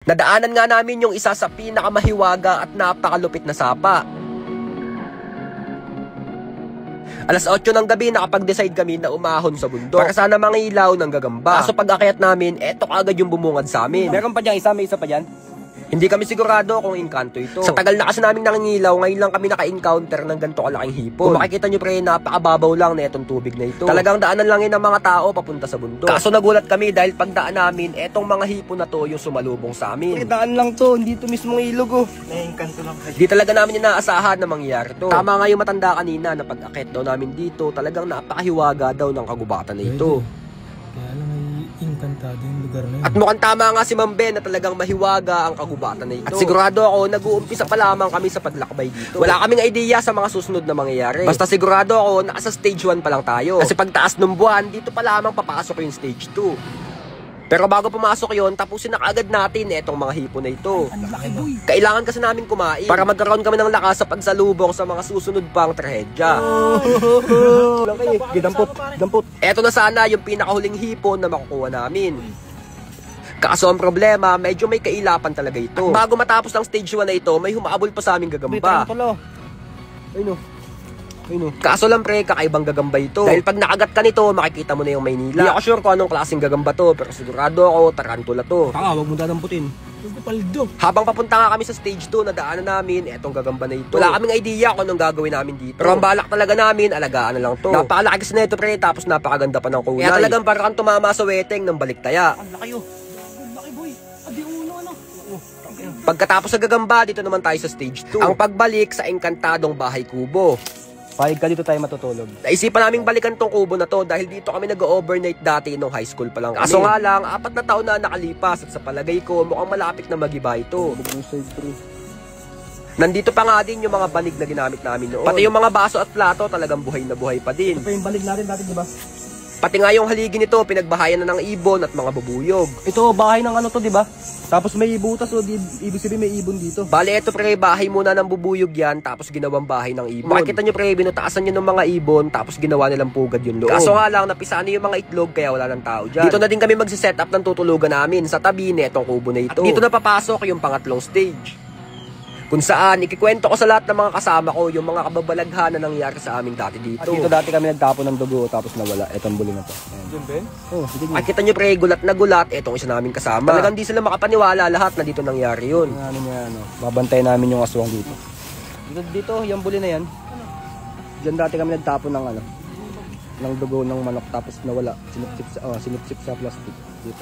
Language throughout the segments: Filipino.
Nadaanan nga namin yung isa sa pinakamahiwaga at napakalupit na sapa. Alas 8 ng gabi nakapag-decide kami na umahon sa bundok para sana mangilaw ng gagamba. Kaso pag-akyat namin, eto kaagad yung bumungad sa amin. Meron pa dyan isa, may isa pa dyan. Hindi kami sigurado kung engkanto ito. Sa tagal na kasi namin nangingilaw, ngayon lang kami naka-encounter ng ganito kalaking hipon. Kung makikita nyo pre, napakababaw lang na itong tubig na ito. Talagang daanan lang yun ng mga tao papunta sa bundok. Kaso nagulat kami dahil pagdaan namin, etong mga hipon na to yung sumalubong sa amin. Daan lang to, hindi to mismong ilog oh. Naiengkanto lang kayo. Di talaga namin inaasahan na mangyayari to. Tama nga yung matanda kanina na pag-akit daw namin dito, talagang napakahiwaga daw ng kagubatan na ito. Kaya lang ay inkantado yung lugar na yun. At mukhang tama nga si Ma'am Ben na talagang mahiwaga ang kagubatan na ito. At sigurado ako, nag-uumpisa pa lamang kami sa paglakbay dito. Wala kaming idea sa mga susunod na mangyayari. Basta sigurado ako, nasa stage 1 pa lang tayo. Kasi pagtaas ng buwan, dito pa lamang papasok yung stage 2. Pero bago pumasok yon, tapusin na kaagad natin etong mga hipon na ito. Kailangan kasi namin kumain para magkaroon kami ng lakas sa pagsalubong sa mga susunod pang trahedya. Dampot. Eto na sana yung pinakahuling hipon na makukuha namin. Kaso ang problema, medyo may kailapan talaga ito. At bago matapos ang stage 1 na ito, may humaabol pa sa aming gagamba. Ayun oh. Kaso lang pre, kakaibang gagamba ito. Dahil pag nakagat ka nito, makikita mo na yung Maynila. Hindi ako sure kung anong klaseng gagamba to, pero sigurado ako, tarantula to. Tanga, wag mo dadamputin. Habang papunta nga kami sa stage 2, nadaanan namin etong gagamba na ito. Wala kaming idea kung anong gagawin namin dito. Pero ang balak talaga namin, alagaan na lang to. Napakalaki kasi na ito pre, tapos napakaganda pa ng kulay. Kaya talagang parang tumama sa weteng ng baliktaya. Ang laki oh. Ang laki boy. Adi ulo ano. Pagkatapos sa gagamba, dito naman tayo sa stage 2. Ang pagbalik sa engkantadong bahay kubo. Pahig ka dito tayo matutulog. Naisipan naming balikan tong kubo na to dahil dito kami nag-overnight dati nung high school pa lang. Kaso nga lang, 4 na taon na nakalipas at sa palagay ko, mukhang malapit na mag-iba ito. Nandito pa nga din yung mga banig na ginamit namin noon. Pati yung mga baso at plato talagang buhay na buhay pa din. Ito pa yung balig natin dati, di ba? Pati nga yung haligi nito, pinagbahayan na ng ibon at mga bubuyog. Ito, bahay ng ano to, di ba? Tapos may butas, so ibig sabihin may ibon dito. Bale, ito pre, bahay muna ng bubuyog yan, tapos ginawang bahay ng ibon. Makikita nyo pre, binutaasan nyo ng mga ibon, tapos ginawa nilang pugad yung loob. Kaso nga lang, napisaan yung mga itlog, kaya wala ng tao dyan. Dito na din kami magsiset up ng tutulugan namin, sa tabi netong kubo na ito. At dito na papasok yung pangatlong stage. Kung saan, ikikwento ko sa lahat ng mga kasama ko yung mga kababalaghan na nangyari sa amin dati dito. At dito dati kami nagtapon ng dugo tapos nawala. Etong buli na to. Yun, Ben? Oh, sige. Makikita nyo pre, gulat na gulat, etong isa namin kasama. Talagang di sila makapaniwala lahat na dito nangyari yun. Ano niya, ano. Babantay namin yung aswang dito. Dito, yung buli na yan. Diyan dati kami nagtapon ng ano. Ng dugo ng manok tapos nawala. Sinipsip sa plastic dito.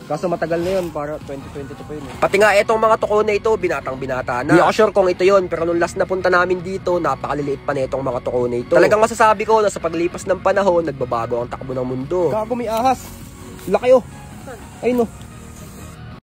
Kaso matagal na yun, para 2022 pa yun. Pati nga etong mga tuko na ito, binatang-binata na. Hindi ako sure kung ito yun, pero nung last na punta namin dito, napakaliliit pa na itong mga tuko na ito. Talagang masasabi ko na sa paglipas ng panahon, nagbabago ang takbo ng mundo. Gago, may ahas. Laki oh. Ayun oh.